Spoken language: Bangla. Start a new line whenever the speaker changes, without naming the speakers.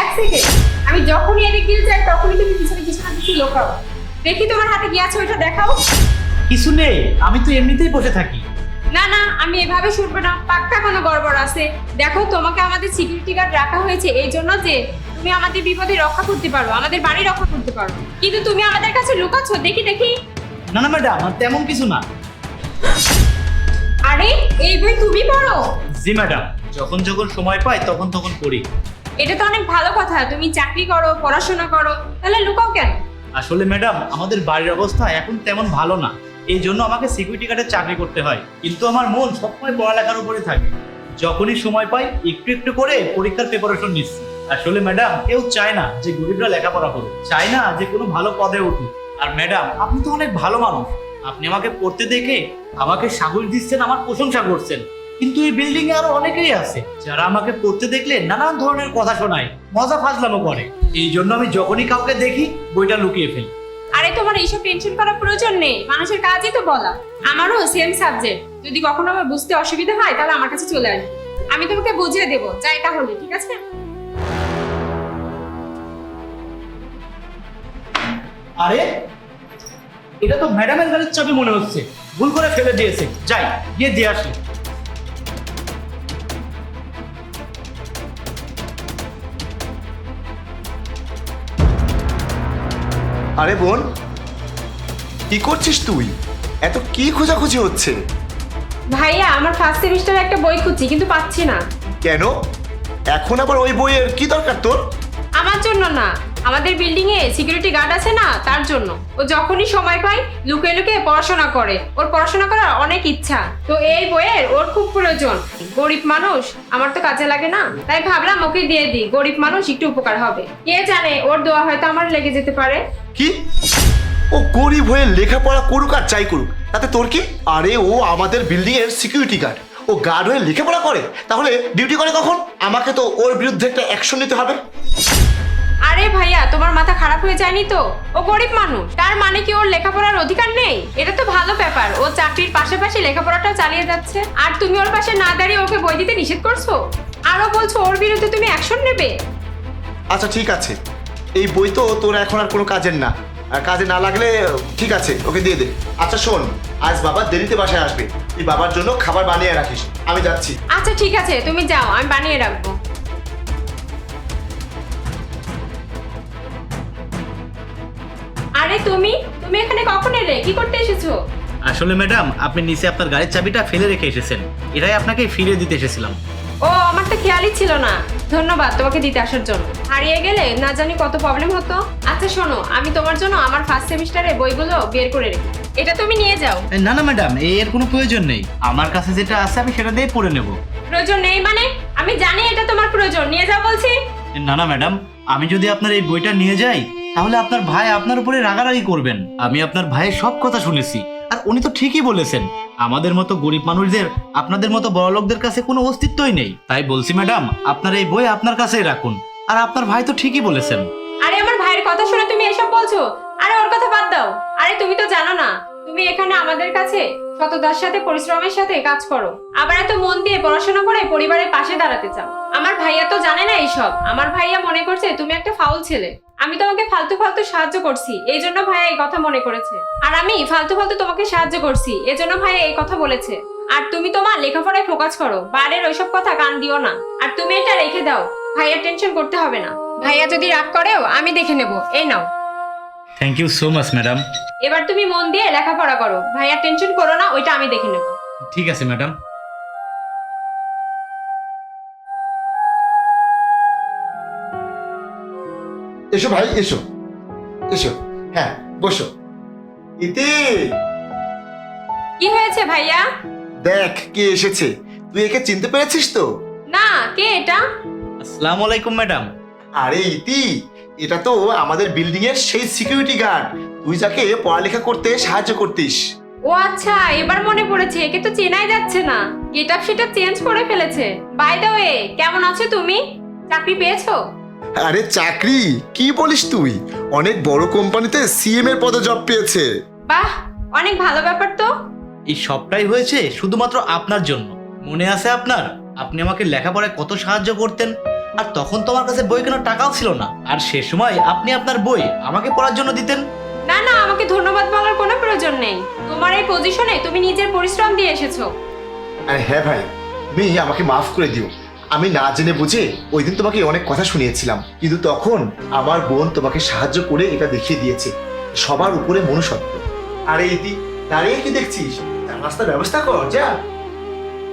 এক সেকেন্ড, আমি যখনই এদিক দিয়ে যাই তখনই তুমি পিছনে কিছু না কিছু লোকাও। দেখি তোমার হাতে কি আছে ওইটা দেখাও।
কিছু নেই, আমি তো এমনিতেই বসে থাকি।
না না, আমি এভাবে শুনবো না, পাক্কা কোনো গড়বড় আছে। দেখো, তোমাকে আমাদের সিকিউরিটি গার্ড রাখা হয়েছে এই জন্য যে তুমি আমাদের বিপদে রক্ষা করতে পারো, আমাদের বাড়ি রক্ষা করতে পারো, কিন্তু তুমি আমাদের কাছে লুকাচ্ছ। দেখি দেখি।
না না ম্যাডাম, তেমন কিছু না।
আরে, এই বই তুমি পড়ো?
জি ম্যাডাম, যখন যখন সময় পাই তখন তখন পড়ি।
এটা তো অনেক ভালো কথা, তুমি চাকরি করো, পড়াশোনা করো, তাহলে লুকাও কেন?
আসলে ম্যাডাম, আমাদের বাড়ির অবস্থা এখন তেমন ভালো না, এই জন্য আমাকে সিকিউরিটি গার্ডের চাকরি করতে হয়। কিন্তু আমার মন সবসময় পড়ালেখার উপরে থাকে। যখনই সময় পাই একটু একটু করে পরীক্ষার প্রিপারেশন নিচ্ছি। আসলে ম্যাডাম, কেউ চায় না যে গরিবরা লেখাপড়া করুক, চায় না যে কোনো ভালো পদে উঠুক। আর ম্যাডাম, আপনি তো অনেক ভালো মানুষ, আপনি আমাকে পড়তে দেখে আমাকে সাহস দিচ্ছেন, আমার প্রশংসা করছেন। কিন্তু এই বিল্ডিং এ আরো অনেকেই আছে যারা আমাকে পড়তে দেখলে নানান ধরনের কথা শোনায়, মজা ফাজলামো করে। এই জন্য আমি যখনই কাউকে দেখি বইটা লুকিয়ে ফেলি।
আরে, তোমার এইসব টেনশন করার প্রয়োজন নেই, মানুষের কাজই তো বলা। আমারও সেম সাবজেক্ট, যদি কখনো আমার বুঝতে অসুবিধা হয় তাহলে আমার কাছে চলে আসবে, আমি তোমাকে বুঝিয়ে দেবো। যাই তাহলে, ঠিক আছে?
আরে, এটা তো ম্যাডামের গাড়ির চাবি মনে হচ্ছে, ভুল করে ফেলে দিয়েছে। যাই, গিয়ে দিয়ে আসি।
আরে বোন, কি করছিস তুই? এত কি খোঁজাখুঁজি হচ্ছে?
ভাইয়া, আমার ফার্স্ট সেমিস্টারে একটা বই খুঁজছি কিন্তু পাচ্ছি না।
কেন? এখন আবার ওই বইয়ের কি দরকার তোর?
আমার জন্য না, আমাদের বিল্ডিং এ সিকিউরিটি গার্ড আছে না, তার জন্য। ও যখনই সময় পায় লুকিয়ে লুকিয়ে পড়াশোনা করে, ওর পড়াশোনা করার অনেক ইচ্ছা, তো এই বইয়ের ওর খুব প্রয়োজন। গরিব মানুষ, আমার তো কাজে লাগে না, তাই ভাবলাম ওকে দিয়ে দিই, গরিব মানুষ একটু উপকার হবে। কে জানে, ওর দোয়া হয়তো আমার লেগে যেতে পারে।
কি? ও গরিব হয়ে লেখাপড়া করুক আর যাই করুক, তাতে তোর কি? আরে, ও আমাদের বিল্ডিং এর সিকিউরিটি গার্ড, ও গার্ড হয়ে লেখাপড়া করে, তাহলে ডিউটি করে কখন? আমাকে তো ওর বিরুদ্ধে একটা অ্যাকশন নিতে হবে।
আরে ভাইয়া, তোমার মাথা খারাপ হয়ে যায়নি তো? ও গরিব মানুষ, তার মানে কি ওর লেখাপড়ার অধিকার নেই? এটা তো ভালো ব্যাপার, ও চাকরির পাশাপাশি লেখাপড়াটা চালিয়ে যাচ্ছে, আর তুমি ওর পাশে না দাঁড়িয়ে ওকে বই দিতে নিষেধ করছো, আরো বলছো ওর বিরুদ্ধে তুমি অ্যাকশন নেবে।
আচ্ছা ঠিক আছে, এই বই তো তোর এখন আর কোনো কাজের না, আর কাজে না লাগলে ঠিক আছে, ওকে দিয়ে দে। আচ্ছা শোন, আজ বাবা দেরিতে বাসায় আসবে, তুই বাবার জন্য খাবার বানিয়ে রাখিস, আমি যাচ্ছি।
আচ্ছা ঠিক আছে, তুমি যাও, আমি বানিয়ে রাখবো। আরে তুমি তুমি এখানে কখন এলে? কি করতে এসেছো?
আসলে ম্যাডাম, আপনি নিচে আপনার গাড়ির চাবিটা ফেলে রেখে এসেছেন, এটাই আপনাকে ফিরিয়ে দিতে এসেছিলাম।
ও, আমার তো খেয়ালই ছিল না, ধন্যবাদ তোমাকে দিতে আসার জন্য। হারিয়ে গেলে না জানি কত প্রবলেম হতো। আচ্ছা শোনো, আমি তোমার জন্য আমার ফার্স্ট সেমিস্টারের বইগুলো বের করে রেখে, এটা তুমি নিয়ে যাও।
না না ম্যাডাম, এর কোনো প্রয়োজন নেই, আমার কাছে যেটা আছে আমি সেটা দিয়ে পড়ে নেব।
প্রয়োজন নেই মানে? আমি জানি এটা তোমার প্রয়োজন, নিয়ে যাও বলছি।
না না ম্যাডাম, আমি যদি আপনার এই বইটা নিয়ে যাই তাহলে আপনার ভাই আপনার উপরে রাগারাগি করবেন। আমি আপনার ভাইয়ের সব কথা শুনেছি, আর উনি তো ঠিকই বলেছেন, আমাদের মতো গরিব মানুষদের আপনাদের মতো বড়লোকদের কাছে কোনো অস্তিত্বই নেই। তাই বলছি ম্যাডাম, আপনার এই বই আপনার কাছেই রাখুন। আর আপনার ভাই তো ঠিকই বলেছেন।
আরে, আমার ভাইয়ের কথা শুনে তুমি এসব বলছো? আরে, ওর কথা বাদ দাও। আরে, তুমি তো জানো না, তুমি এখানে আমাদের কাছে সততার সাথে পরিশ্রমের সাথে কাজ করো, আবার এত মন দিয়ে পড়াশোনা করে পরিবারের পাশে দাঁড়াতে চাও। আমার ভাইয়া তো জানে না এইসব, আমার ভাইয়া মনে করছে তুমি একটা ফাউল ছেলে। আমি তোমাকে ফালতু ফালতু সাহায্য করছি, এই জন্য ভাইয়া এই কথা মনে করেছে, আর আমি ফালতু ফালতু তোমাকে সাহায্য করছি, এজন্য ভাইয়া এই কথা বলেছে। আর তুমি তোমার লেখাপড়ায় ফোকাস করো, বাইরের ওইসব কথা কান দিও না। আর তুমি এটা রেখে দাও, ভাইয়া টেনশন করতে হবে না। ভাইয়া যদি রাগ করেও আমি দেখে নেব, এই নাও।
Thank you so much madam.
এবার তুমি মন দিয়ে লেখাপড়া করো, ভাইয়া টেনশন করো না, ওইটা আমি দেখে নেব।
ঠিক আছে ম্যাডাম।
এসো ভাই, এসো এসো, হ্যাঁ বসো। ইতি,
কি হয়েছে ভাইয়া?
দেখ কে এসেছে, তুই একে চিনতে পেরেছিস তো?
না, কে এটা?
আসসালামু আলাইকুম ম্যাডাম।
আরে ইতি, এটা তো আমাদের বিল্ডিং এর সেই সিকিউরিটি গার্ড, তুই যাকে পড়ালেখা করতে সাহায্য করতিস।
ও আচ্ছা, এবার মনে পড়েছে, একে তো চেনাই যাচ্ছে না, গেটআপ সেটা চেঞ্জ করে ফেলেছে। বাই দ্য ওয়ে, কেমন আছো তুমি? চাকরি পেয়েছো?
আরে চাকরি কি বলিস তুই, অনেক বড় কোম্পানিতে সিএম এর পদে জব পেয়েছে।
বাহ, অনেক ভালো ব্যাপার তো।
এই সবটাই হয়েছে শুধুমাত্র আপনার জন্য। মনে আছে আপনার, আপনি আমাকে লেখাপড়ায় কত সাহায্য করতেন, আর তখন তো আমার কাছে বই কেনার টাকাও ছিল না, আর সে সময় আপনি আপনার বই আমাকে পড়ার জন্য দিতেন।
না না, আমাকে ধন্যবাদ বলার কোনো প্রয়োজন নেই। তোমার এই পজিশনে তুমি নিজের পরিশ্রম দিয়ে এসেছো।
আরে হ্যাঁ ভাই, তুমি আমাকে মাফ করে দিও। আমি না জেনে বুঝে ওই দিন তোমাকে অনেক কথা শুনিয়েছিলাম, কিন্তু তখন আমার বোন তোমাকে সাহায্য করে এটা দেখিয়ে দিয়েছে সবার উপরে মনুষ্যত্ব। আরে ইতি, দাঁড়িয়ে কি দেখছিস? রাস্তার ব্যবস্থা কর যা।